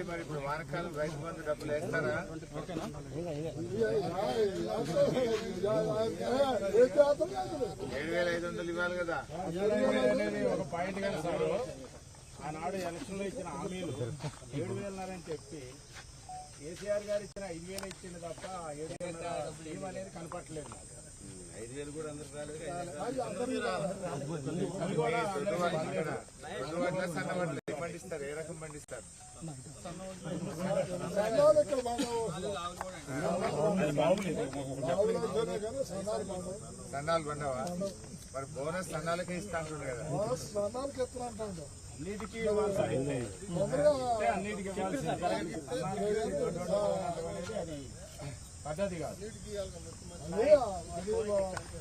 ఏంటి మరి ఇప్పుడు వానకాలం రైతు బంధు డబ్బులు వేస్తారా? 7,500 ఇవ్వాలి కదా. ఒక పాయింట్ కదా సార్, ఆనాడు ఎలక్షన్ లో ఇచ్చిన హామీలు 7,000 అని చెప్పి కేసీఆర్ గారు ఇచ్చిన 5,000 ఇచ్చింది తప్ప 7,000 స్కీమ్ అనేది కనపట్లేదు. 5,000 కూడా అందరు రాలేదు. పండిస్తారు, ఏ రకం పండిస్తారు? సన్నాలు పండవా? మరి బోనస్ సన్నాలకే ఇస్తా అంటుండే కదా. అన్నిటికీ పద్ధతి కాదు.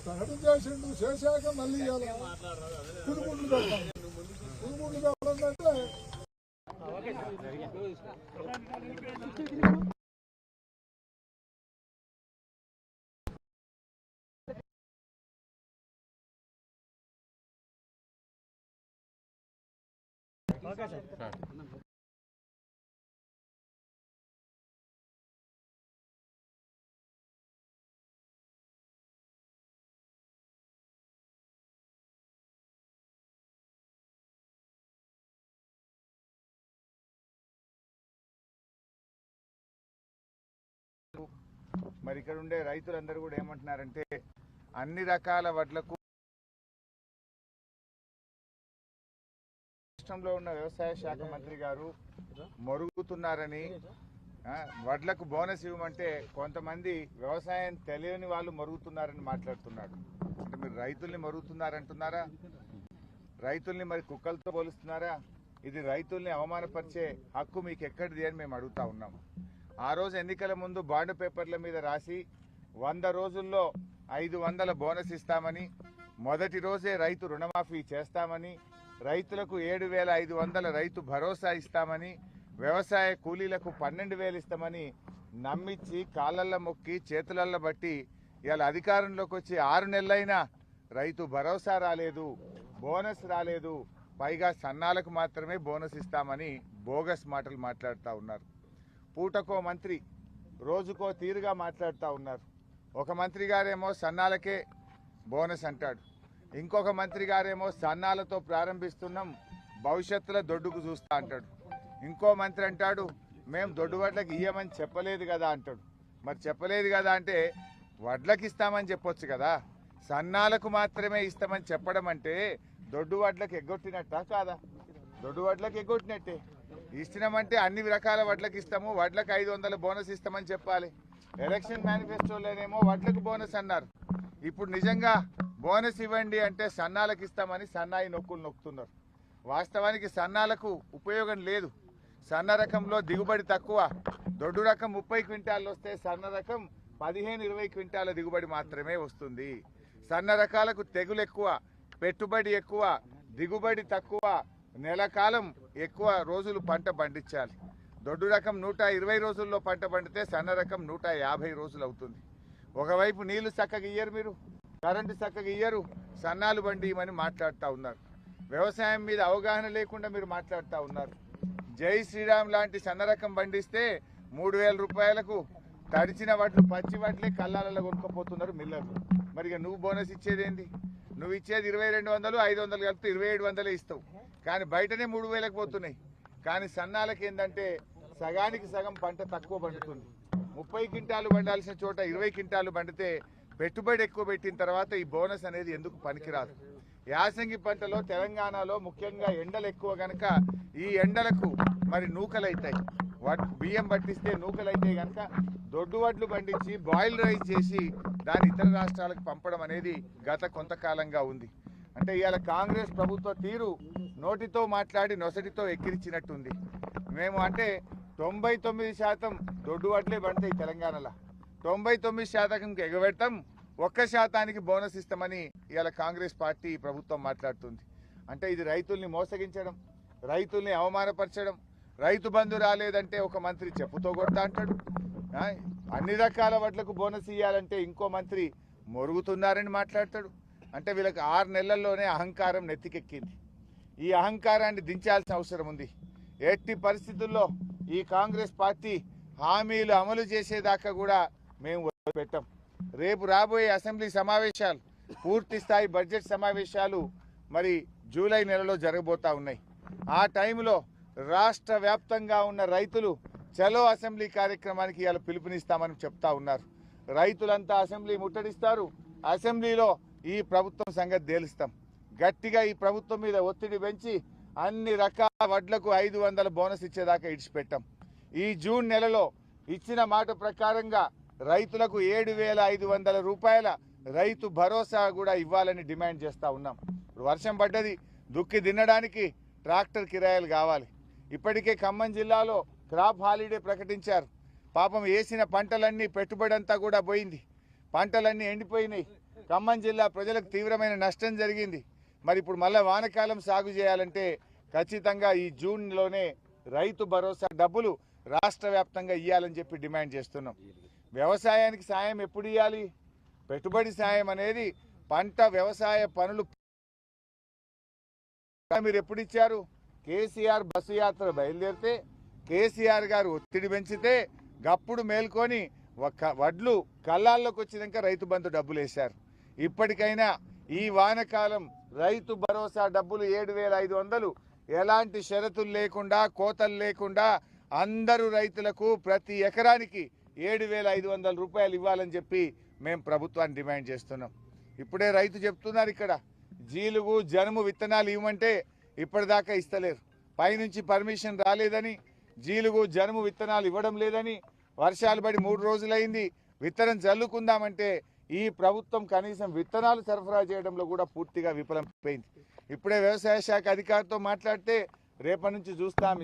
ప్రకటన చేసిండు, చేశాక మళ్ళీ పురుగుండ్లు పెట్టాలి. పురుగుండ్లు పెట్టాలంటే మరి ఇక్కడ ఉండే రైతులందరూ కూడా ఏమంటున్నారంటే అన్ని రకాల వడ్లకు రాష్ట్రంలో ఉన్న వ్యవసాయ శాఖ మంత్రి గారు మొరుగుతున్నారని, వడ్లకు బోనస్ ఇవ్వమంటే కొంతమంది వ్యవసాయం తెలియని వాళ్ళు మొరుగుతున్నారని మాట్లాడుతున్నాడు. అంటే మీరు రైతుల్ని మొరుగుతున్నారంటున్నారా? రైతుల్ని మరి కుక్కలతో పోలుస్తున్నారా? ఇది రైతుల్ని అవమానపరిచే హక్కు మీకు ఎక్కడిది అని మేము అడుగుతా ఉన్నాము. ఆ రోజు ఎన్నికల ముందు బాండ్ పేపర్ల మీద రాసి 100 రోజుల్లో 500 బోనస్ ఇస్తామని, మొదటి రోజే రైతు రుణమాఫీ చేస్తామని, రైతులకు 7,500 రైతు భరోసా ఇస్తామని, వ్యవసాయ కూలీలకు 12,000 ఇస్తామని నమ్మించి కాళ్ళల్లో మొక్కి చేతులల్లో బట్టి ఇవాళ అధికారంలోకి వచ్చి 6 నెలలైనా రైతు భరోసా రాలేదు, బోనస్ రాలేదు, పైగా సన్నాలకు మాత్రమే బోనస్ ఇస్తామని బోగస్ మాటలు మాట్లాడుతూ ఉన్నారు. పూటకో మంత్రి రోజుకో తీరుగా మాట్లాడుతూ ఉన్నారు. ఒక మంత్రి గారేమో సన్నాలకే బోనస్ అంటాడు, ఇంకొక మంత్రి గారేమో సన్నాలతో ప్రారంభిస్తున్నాం భవిష్యత్తులో దొడ్డుకు చూస్తా అంటాడు. ఇంకో మంత్రి అంటాడు మేము దొడ్డు వడ్లకు ఇయ్యమని చెప్పలేదు కదా అంటాడు. మరి చెప్పలేదు కదా అంటే వడ్లకు ఇస్తామని చెప్పొచ్చు కదా. సన్నాలకు మాత్రమే ఇస్తామని చెప్పడం అంటే దొడ్డు వడ్లకు ఎగ్గొట్టినట్టా కాదా? దొడ్డు వడ్లకు ఎగ్గొట్టినట్టే. ఇచ్చినామంటే అన్ని రకాల వడ్లకు ఇస్తాము, వడ్లకు 500 బోనస్ ఇస్తామని చెప్పాలి. ఎలక్షన్ మేనిఫెస్టోలోనేమో వడ్లకు బోనస్ అన్నారు. ఇప్పుడు నిజంగా బోనస్ ఇవ్వండి అంటే సన్నాలకు ఇస్తామని సన్నాయి నొక్కులు నొక్కుతున్నారు. వాస్తవానికి సన్నాలకు ఉపయోగం లేదు. సన్న రకంలో దిగుబడి తక్కువ. దొడ్డు రకం 30 క్వింటాలు వస్తే సన్న రకం 15-20 క్వింటాల దిగుబడి మాత్రమే వస్తుంది. సన్న రకాలకు తెగులు ఎక్కువ, పెట్టుబడి ఎక్కువ, దిగుబడి తక్కువ, నెల కాలం ఎక్కువ రోజులు పంట పండించాలి. దొడ్డు రకం 120 రోజుల్లో పంట పండితే సన్న రకం 150 రోజులు అవుతుంది. ఒకవైపు నీళ్లు చక్కగా ఇయ్యరు, మీరు కరెంటు చక్కగా ఇయ్యరు, సన్నాలు బండియమని మాట్లాడుతూ ఉన్నారు. వ్యవసాయం మీద అవగాహన లేకుండా మీరు మాట్లాడుతూ ఉన్నారు. జై శ్రీరామ్ లాంటి సన్న రకం పండిస్తే 3,000 రూపాయలకు తడిచిన వడ్లు పచ్చి వడ్లే కళ్ళాలలో కొనుక్కపోతున్నారు మిల్లర్లు. మరి నువ్వు బోనస్ ఇచ్చేదేంది? నువ్వు ఇచ్చేది 2,200, 500 కలిపితే 2,700 ఇస్తావు. కానీ బయటనే 3,000కి పోతున్నాయి. కానీ సన్నాలకి ఏంటంటే సగానికి సగం పంట తక్కువ పండుతుంది. 30 క్వింటాలు పండాల్సిన చోట 20 క్వింటాలు పండితే పెట్టుబడి ఎక్కువ పెట్టిన తర్వాత ఈ బోనస్ అనేది ఎందుకు పనికిరాదు. యాసంగి పంటలో తెలంగాణలో ముఖ్యంగా ఎండలు ఎక్కువ కనుక ఈ ఎండలకు మరి నూకలైతాయి. బియ్యం పట్టిస్తే నూకలైతే కనుక దొడ్డు వడ్లు పండించి బాయిల్ రైస్ చేసి దాన్ని ఇతర రాష్ట్రాలకు పంపడం అనేది గత కొంతకాలంగా ఉంది. అంటే ఇవాళ కాంగ్రెస్ ప్రభుత్వ తీరు నోటితో మాట్లాడి నొసటితో ఎక్కిరించినట్టుంది. మేము అంటే 99% దొడ్డు వడ్లే పండుతాయి తెలంగాణలో, 99% ఎగబెడతాం, 1% బోనస్ ఇస్తామని ఇవాళ కాంగ్రెస్ పార్టీ ప్రభుత్వం మాట్లాడుతుంది. అంటే ఇది రైతుల్ని మోసగించడం, రైతుల్ని అవమానపరచడం. రైతు బంధు రాలేదంటే ఒక మంత్రి చెప్పుతో కొడతా అంటాడు. అన్ని రకాల వడ్లకు బోనస్ ఇవ్వాలంటే ఇంకో మంత్రి మొరుగుతున్నారని మాట్లాడతాడు. అంటే వీళ్ళకి 6 నెలల్లోనే అహంకారం నెత్తికెక్కింది. ఈ అహంకారాన్ని దించాల్సిన అవసరం ఉంది. ఎట్టి పరిస్థితుల్లో ఈ కాంగ్రెస్ పార్టీ హామీలు అమలు చేసేదాకా కూడా మేము వదిలిపెట్టాం. రేపు రాబోయే అసెంబ్లీ సమావేశాలు, పూర్తి స్థాయి బడ్జెట్ సమావేశాలు మరి జూలై నెలలో జరగబోతా ఉన్నాయి. ఆ టైంలో రాష్ట్ర వ్యాప్తంగా ఉన్న రైతులు చలో అసెంబ్లీ కార్యక్రమానికి ఇలా పిలుపునిస్తామని చెప్తా ఉన్నారు. రైతులంతా అసెంబ్లీ ముట్టడిస్తారు. అసెంబ్లీలో ఈ ప్రభుత్వం సంగతి తేలుస్తాం. గట్టిగా ఈ ప్రభుత్వం మీద ఒత్తిడి పెంచి అన్ని రకాల వడ్లకు 500 బోనస్ ఇచ్చేదాకా ఇడిచిపెట్టాం. ఈ జూన్ నెలలో ఇచ్చిన మాట ప్రకారంగా రైతులకు 7,500 రూపాయల రైతు భరోసా కూడా ఇవ్వాలని డిమాండ్ చేస్తూ ఉన్నాం. ఇప్పుడు వర్షం పడ్డది, దుక్కి దిన్నడానికి ట్రాక్టర్ కిరాయిలు కావాలి. ఇప్పటికే ఖమ్మం జిల్లాలో క్రాప్ హాలిడే ప్రకటించారు. పాపం వేసిన పంటలన్నీ పెట్టుబడి అంతా కూడా పోయింది, పంటలన్నీ ఎండిపోయినాయి. ఖమ్మం జిల్లా ప్రజలకు తీవ్రమైన నష్టం జరిగింది. మరి ఇప్పుడు మళ్ళీ వానకాలం సాగు చేయాలంటే ఖచ్చితంగా ఈ జూన్లోనే రైతు భరోసా డబ్బులు రాష్ట్ర వ్యాప్తంగా ఇవ్వాలని చెప్పి డిమాండ్ చేస్తున్నాం. వ్యవసాయానికి సాయం ఎప్పుడు ఇవ్వాలి? పెట్టుబడి సాయం అనేది పంట వ్యవసాయ పనులు మీరు ఎప్పుడు ఇచ్చారు? కేసీఆర్ బస్సు యాత్ర బయలుదేరితే కేసీఆర్ గారు ఒత్తిడి పెంచితే గప్పుడు మేల్కొని వడ్లు కళ్ళాల్లోకి వచ్చినాక రైతు బంధు డబ్బులు వేశారు. ఇప్పటికైనా ఈ వానకాలం రైతు భరోసా డబ్బులు 7,500 ఎలాంటి షరతులు లేకుండా, కోతలు లేకుండా అందరూ రైతులకు ప్రతి ఎకరానికి 7,500 రూపాయలు ఇవ్వాలని చెప్పి మేము ప్రభుత్వాన్ని డిమాండ్ చేస్తున్నాం. ఇప్పుడే రైతు చెప్తున్నారు, ఇక్కడ జీలుగు జనుము విత్తనాలు ఇవ్వమంటే ఇప్పటిదాకా ఇస్తలేరు. పైనుంచి పర్మిషన్ రాలేదని, జీలుగు జనుము విత్తనాలు ఇవ్వడం లేదని, వర్షాలు పడి 3 రోజులైంది, విత్తనం చల్లుకుందామంటే ఈ ప్రభుత్వం కనీసం విత్తనాలు సరఫరా చేయడంలో కూడా పూర్తిగా విఫలమైపోయింది. ఇప్పుడే వ్యవసాయ శాఖ అధికారితో మాట్లాడితే రేపటి నుంచి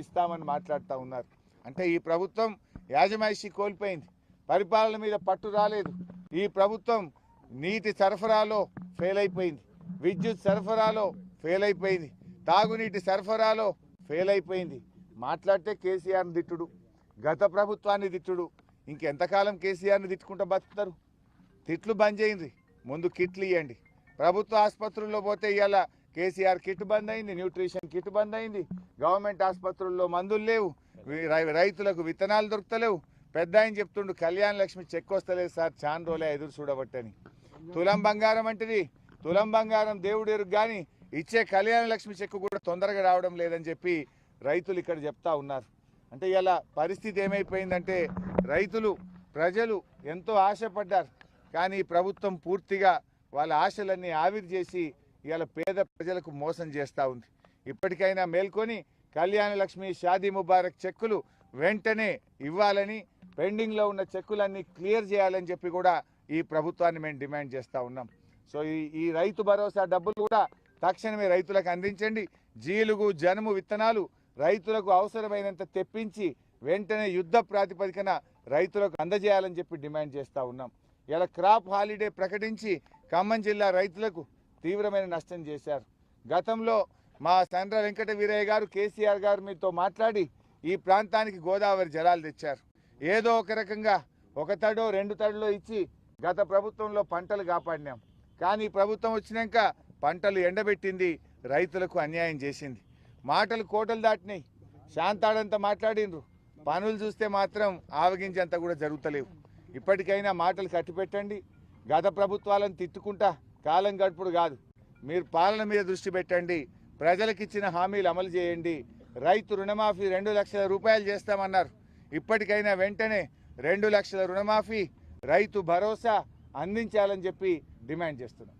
ఇస్తామని మాట్లాడుతూ ఉన్నారు. అంటే ఈ ప్రభుత్వం యాజమాయిషీ కోల్పోయింది, పరిపాలన మీద పట్టు రాలేదు. ఈ ప్రభుత్వం నీటి సరఫరాలో ఫెయిల్ అయిపోయింది, విద్యుత్ సరఫరాలో ఫెయిల్ అయిపోయింది, తాగునీటి సరఫరాలో ఫెయిల్ అయిపోయింది. మాట్లాడితే కేసీఆర్ని తిట్టుడు, గత ప్రభుత్వాన్ని తిట్టుడు. ఇంకెంతకాలం కేసీఆర్ని తిట్టుకుంటూ బతుకుతారు? తిట్లు బంద్ చేయండి, ముందు కిట్లు ఇవ్వండి. ప్రభుత్వ ఆసుపత్రుల్లో పోతే ఇవాళ కేసీఆర్ కిట్ బంద్ అయింది, న్యూట్రిషన్ కిట్ బంద్ అయింది. గవర్నమెంట్ ఆసుపత్రుల్లో మందులు లేవు, రైతులకు విత్తనాలు దొరుకుతలేవు. పెద్ద ఆయన చెప్తుండు కళ్యాణ లక్ష్మి చెక్ వస్తలేదు సార్, చాలా రోజులే ఎదురు చూడబట్టని. తులం బంగారం అంటది, తులం బంగారం దేవుడు ఎరుగు కానీ ఇచ్చే కళ్యాణ లక్ష్మి చెక్ కూడా తొందరగా రావడం లేదని చెప్పి రైతులు ఇక్కడ చెప్తా ఉన్నారు. అంటే ఇలా పరిస్థితి ఏమైపోయిందంటే రైతులు ప్రజలు ఎంతో ఆశపడ్డారు, కానీ ప్రభుత్వం పూర్తిగా వాళ్ళ ఆశలన్నీ ఆవిరి చేసి ఇవాళ పేద ప్రజలకు మోసం చేస్తూ ఉంది. ఇప్పటికైనా మేల్కొని కళ్యాణ లక్ష్మి, షాదీ ముబారక్ చెక్కులు వెంటనే ఇవ్వాలని, పెండింగ్లో ఉన్న చెక్కులన్నీ క్లియర్ చేయాలని చెప్పి కూడా ఈ ప్రభుత్వాన్ని మేము డిమాండ్ చేస్తూ ఉన్నాం. సో ఈ రైతు భరోసా డబ్బులు కూడా తక్షణమే రైతులకు అందించండి. జీలుగు జనుము విత్తనాలు రైతులకు అవసరమైనంత తెప్పించి వెంటనే యుద్ధ ప్రాతిపదికన రైతులకు అందజేయాలని చెప్పి డిమాండ్ చేస్తూ ఉన్నాం. ఇలా క్రాప్ హాలిడే ప్రకటించి ఖమ్మం జిల్లా రైతులకు తీవ్రమైన నష్టం చేశారు. గతంలో మా సండ్ర వెంకట వీరయ్య గారు, కేసీఆర్ గారు మీతో మాట్లాడి ఈ ప్రాంతానికి గోదావరి జలాలు తెచ్చారు. ఏదో ఒక రకంగా 1 తడో 2 తడులో ఇచ్చి గత ప్రభుత్వంలో పంటలు కాపాడినాం. కానీ ప్రభుత్వం వచ్చినాక పంటలు ఎండబెట్టింది, రైతులకు అన్యాయం చేసింది. మాటలు కోటలు దాటినాయి, శాంతాడంతా మాట్లాడినరు, పనులు చూస్తే మాత్రం ఆవగించేంత కూడా జరుగుతలేవు. ఇప్పటికైనా మాటలు కట్టిపెట్టండి. గత ప్రభుత్వాలను తిట్టుకుంటా కాలం గడుపుడు కాదు, మీరు పాలన మీద దృష్టి పెట్టండి, ప్రజలకు ఇచ్చిన హామీలు అమలు చేయండి. రైతు రుణమాఫీ 2 లక్షల రూపాయలు చేస్తామన్నారు. ఇప్పటికైనా వెంటనే 2 లక్షల రుణమాఫీ, రైతు భరోసా అందించాలని చెప్పి డిమాండ్ చేస్తున్నాం.